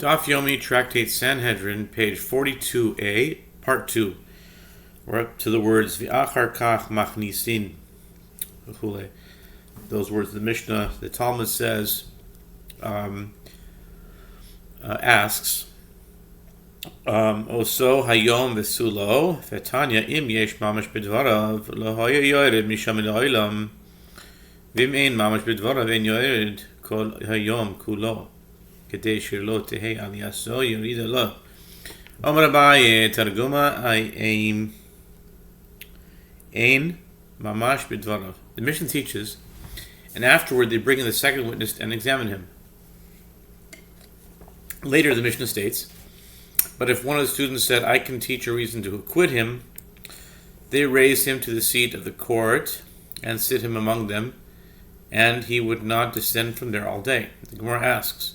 Daf Yomi, Tractate Sanhedrin, page 42a, part 2. We're up to the words V'achar kach machnisin. Those words the Mishnah, the Talmud says, asks, Oso hayom v'sulo, v'tanya im yesh mamash b'dvarav, l'hoya yored misham l'oilam, v'im ein mamash b'dvarav ein yored kol hayom kulo. כדי שלא תהי על יסו יריד לו. אומר אביי תרגומה ein mamash b'dvarav. The Mishnah teaches, and afterward they bring in the second witness and examine him. Later the Mishnah states, but if one of the students said, I can teach a reason to acquit him, they raise him to the seat of the court and sit him among them, and he would not descend from there all day. The Gemara asks,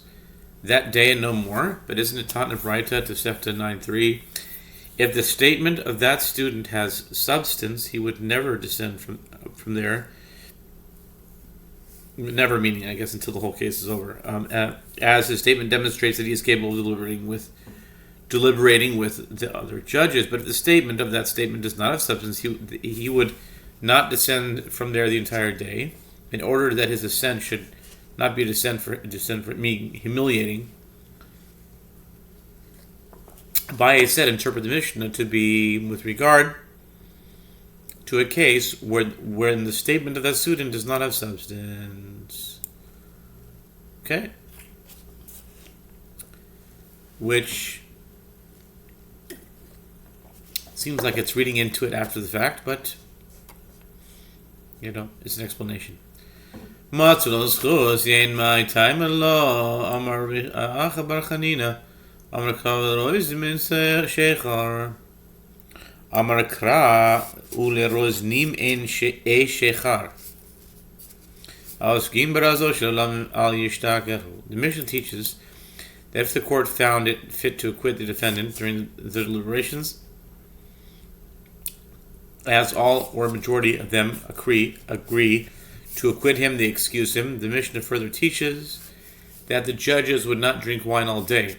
that day and no more, but isn't it taught in Braita to Sefta 9.3? If the statement of that student has substance, he would never descend from there. Never meaning, I guess, until the whole case is over. As his statement demonstrates that he is capable of deliberating with the other judges. But if the statement of that statement does not have substance, he would not descend from there the entire day, in order that his ascent should not be descend for me humiliating. Abaye said, interpret the Mishnah to be with regard to a case wherein the statement of that student does not have substance. Okay? Which seems like it's reading into it after the fact, but it's an explanation. Matzulos chus yein my time Allah Amar Acha Bar Chanina Amar Kavaroiz min Shechar Amar Kra Uleroznim en Shechar Ausgim Barazo Shalom Al Yishtakehu. The Mishnah teaches that if the court found it fit to acquit the defendant during the deliberations, as all or majority of them agree to acquit him, they excuse him. The Mishnah further teaches that the judges would not drink wine all day.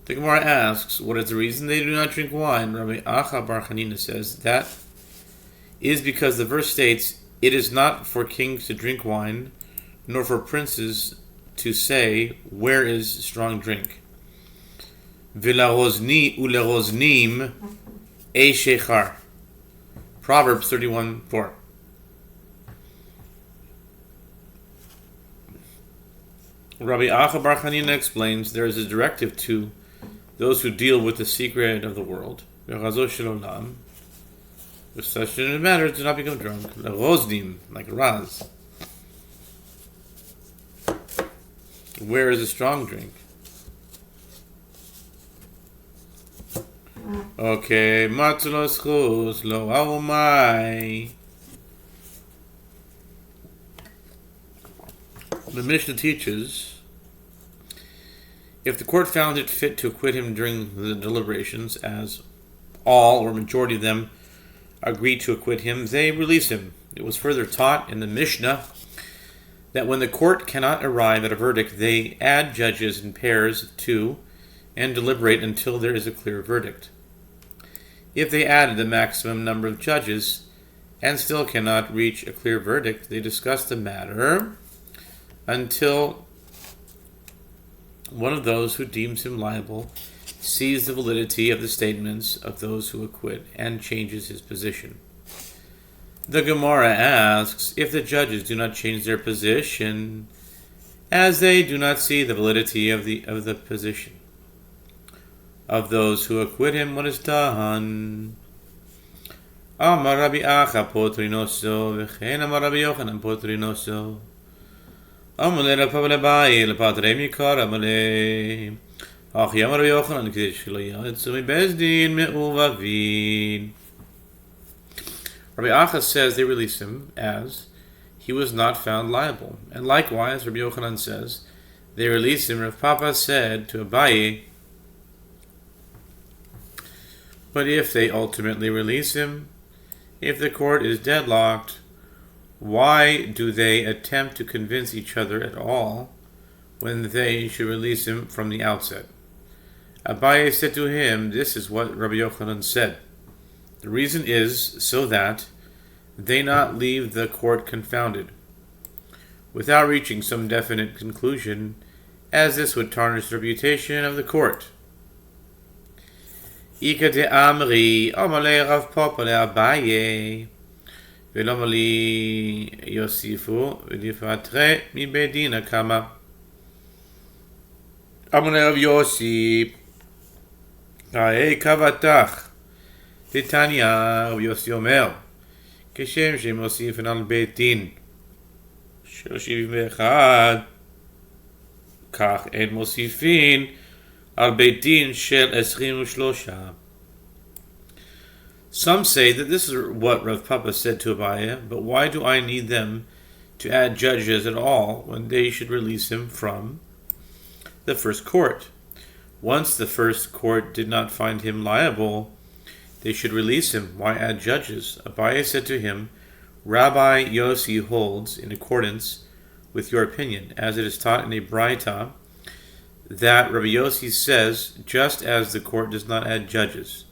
The Gemara asks, what is the reason they do not drink wine? Rabbi Acha Bar Chanina says that is because the verse states, it is not for kings to drink wine, nor for princes to say, where is strong drink? Uleroznim e shechar. Proverbs 31:4. Rabbi Acha Bar Chanina explains there is a directive to those who deal with the secret of the world. With such matters, do not become drunk. Like a raz. Where is a strong drink? Okay, matzulos chus lo awomai. The Mishnah teaches, if the court found it fit to acquit him during the deliberations, as all or majority of them agreed to acquit him, they release him. It was further taught in the Mishnah that when the court cannot arrive at a verdict, they add judges in pairs of two and deliberate until there is a clear verdict. If they added the maximum number of judges and still cannot reach a clear verdict, they discuss the matter until one of those who deems him liable sees the validity of the statements of those who acquit and changes his position. The Gemara asks, if the judges do not change their position, as they do not see the validity of the position of those who acquit him, what is done? Amar Rabbi Acha potrinoso, v'chein Amar Rabbi Yochanan potrinoso. Amale Rabbi Abaye lepatrei mikar amale. Ach Yamar Rabbi Yochanan k'dei shelo yatzu mibezdin me'uvavin. Rabbi Acha says they release him as he was not found liable, and likewise Rabbi Yochanan says they release him. Rav Papa said to Abaye, but if they ultimately release him, if the court is deadlocked, why do they attempt to convince each other at all when they should release him from the outset? Abaye said to him, this is what Rabbi Yochanan said. The reason is so that they not leave the court confounded, without reaching some definite conclusion, as this would tarnish the reputation of the court. Ika de Amri, Omale Rav Papa le Abaye, Velomali Yosifu, Velifatre mi Bedina Kama. Amale Rav Yossi, Ae Kavatach, Titania Rav Yossi Omer, Keshem Shemosif al Betin, Shoshiv Mechad, Kach En Mosifin, Al Beitin Shel Esrim Shlosha. Some say that this is what Rav Papa said to Abaye, but why do I need them to add judges at all when they should release him from the first court? Once the first court did not find him liable, they should release him. Why add judges? Abaye said to him, Rabbi Yossi holds, in accordance with your opinion, as it is taught in a Braita, that Rabbi Yossi says, just as the court does not add judges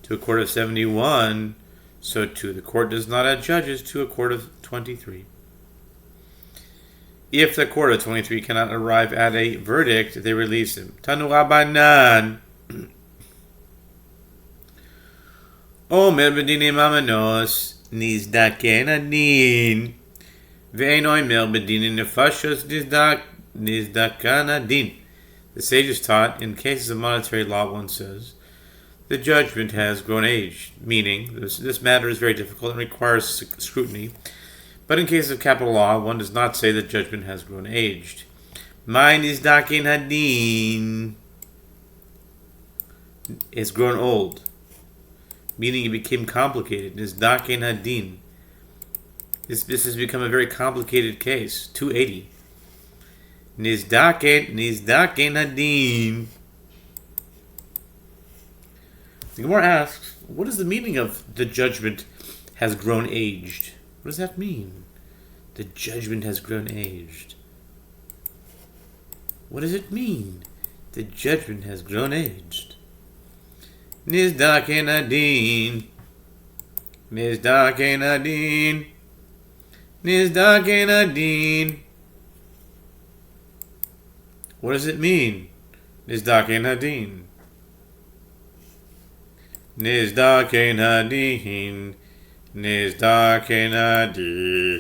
to a court of 71, so too the court does not add judges to a court of 23. If the court of 23 cannot arrive at a verdict, they release him. Tanu Rabbanan. Omer b'dinei mamanos nizdaken adin ve'ein omer b'dinei nefashos nizdakan adin. The sages taught, in cases of monetary law, one says, the judgment has grown aged, meaning this matter is very difficult and requires scrutiny. But in cases of capital law, one does not say that judgment has grown aged. Mine is dakin hadin. It's grown old, meaning it became complicated. Is dakin hadin. This has become a very complicated case. 280. Nizdaken hadin. The Gemara asks, what is the meaning of the judgment has grown aged? What does that mean? The judgment has grown aged. What does it mean? The judgment has grown aged. Nizdaken adin. Nizdaken adin. Nizdaken adin. What does it mean? Nizdaken adin. Nizdaken adin. Nizdaken adin.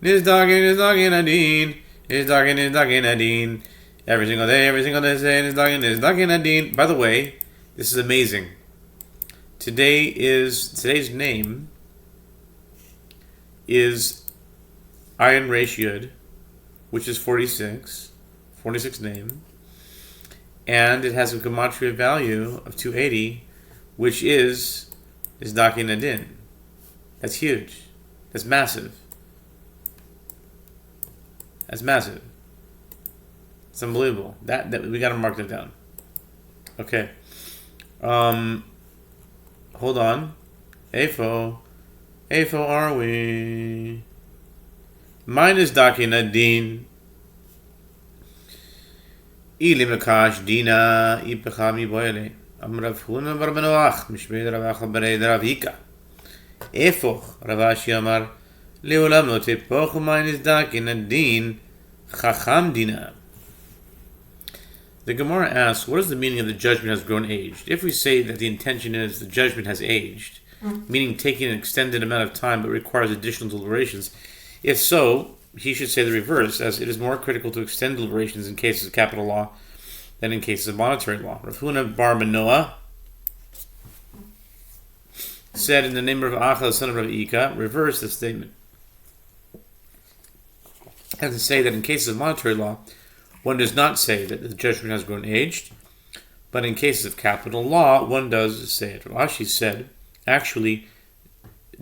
Nizdaken adin. Nizdaken adin. Every single day say Nizdaken adin. By the way, this is amazing. Today's name is Ayin Resh Yud, which is 46 name. And it has a gematria value of 280, which is Dakin Adin. That's huge. That's massive. That's massive. It's unbelievable. That we got to mark that down. Okay. Hold on. Afo are we? Mine is Dakin Adin. Ili mekash dina ipechami boile. Amrav huna barbanoach mishmei ravach berei dravika. Efoch Ravashi Amar leolam no tepoch mine is Dakin Adin chacham dina. The Gemara asks, what is the meaning of the judgment has grown aged? If we say that the intention is the judgment has aged, meaning taking an extended amount of time but requires additional deliberations, if so, he should say the reverse, as it is more critical to extend deliberations in cases of capital law than in cases of monetary law. Rav Huna bar Manoah said in the name of Acha, the son of Rav Ika, reverse the statement, and to say that in cases of monetary law, one does not say that the judgment has grown aged, but in cases of capital law, one does say it. Rashi said, actually,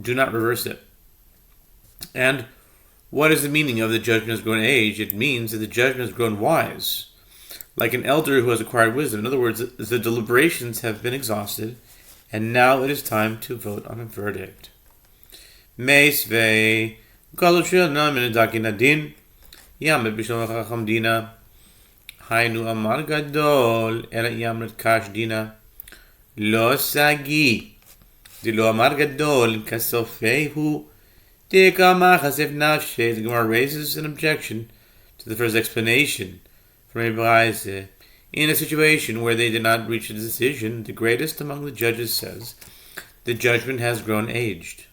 do not reverse it. And what is the meaning of the judgment has grown aged? It means that the judgment has grown wise, like an elder who has acquired wisdom. In other words, the deliberations have been exhausted, and now it is time to vote on a verdict. Meisvei, Galashil Namin Dakin Adin. Yamed b'shlom chacham dina. Hainu amar gadol ela yamed kash dina. Lo sagi. Dilo amar gadol kasofehu. Tika machasef nafshe. The Gemara raises an objection to the first explanation from a Braise. In a situation where they did not reach a decision, the greatest among the judges says, the judgment has grown aged.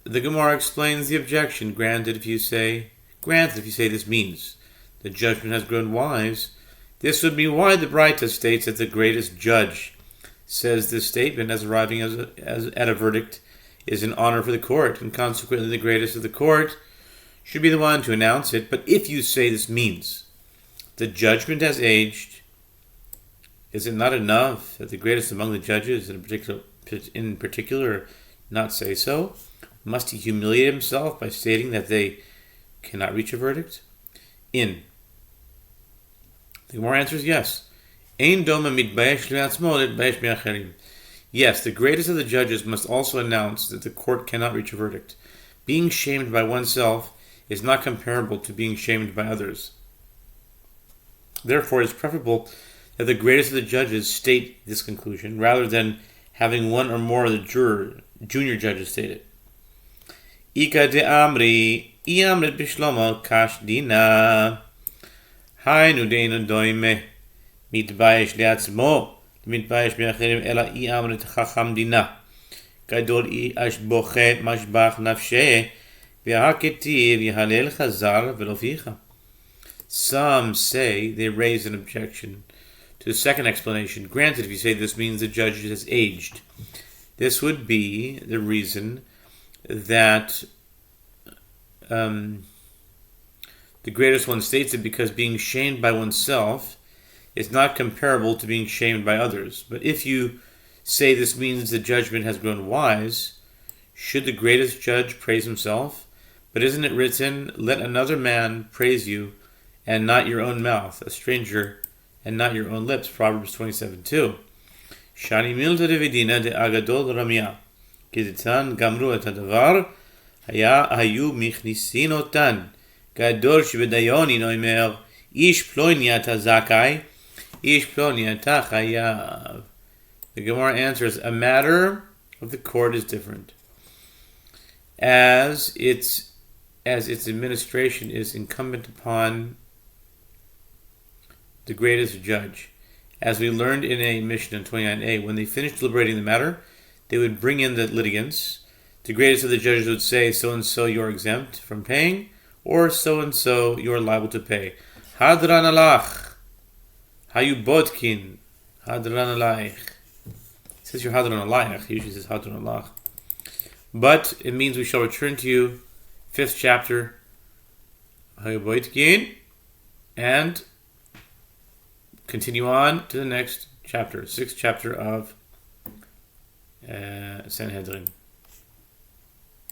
The Gemara explains the objection. Granted, if you say this means the judgment has grown wise, this would be why the Braita states that the greatest judge says this statement as arriving at a verdict is an honor for the court, and consequently the greatest of the court should be the one to announce it. But if you say this means the judgment has aged, is it not enough that the greatest among the judges in particular not say so? Must he humiliate himself by stating that they cannot reach a verdict? The Gemara answers yes. Yes, the greatest of the judges must also announce that the court cannot reach a verdict. Being shamed by oneself is not comparable to being shamed by others. Therefore, it is preferable that the greatest of the judges state this conclusion rather than having one or more of the junior judges state it. Ika de amri, iamret bishlomo kash dina. Hainu deinu doime, mitbayesh leatzmo, mitbayesh meachirim ela iamret chacham dina. Gadol ashboche mashbach nafshe, v'haketiv yihalel chazar veloficha. Some say they raise an objection to the second explanation. Granted, if you say this means the judge has aged, this would be the reason that the greatest one states it because being shamed by oneself is not comparable to being shamed by others. But if you say this means the judgment has grown wise, should the greatest judge praise himself? But isn't it written, let another man praise you and not your own mouth, a stranger and not your own lips, Proverbs 27:2. Shani milta de vidina de agadol ramya. Kiditan gamru et hadavar, hayu michnisin otan. Gadol shebedayoni noimer, ish ploniata zakai, ish ploniata chayav. The Gemara answers, a matter of the court is different, as its administration is incumbent upon the greatest judge. As we learned in a Mishnah 29a, when they finished deliberating the matter, they would bring in the litigants. The greatest of the judges would say, so-and-so you're exempt from paying, or so-and-so you're liable to pay. Hadran alach, hayu bodkin, hadran alaich. It says you're hadran alaich, usually it says hadran alach. But it means we shall return to you, 5th chapter, hayu bodkin, and continue on to the next chapter, 6th chapter of Sanhedrin.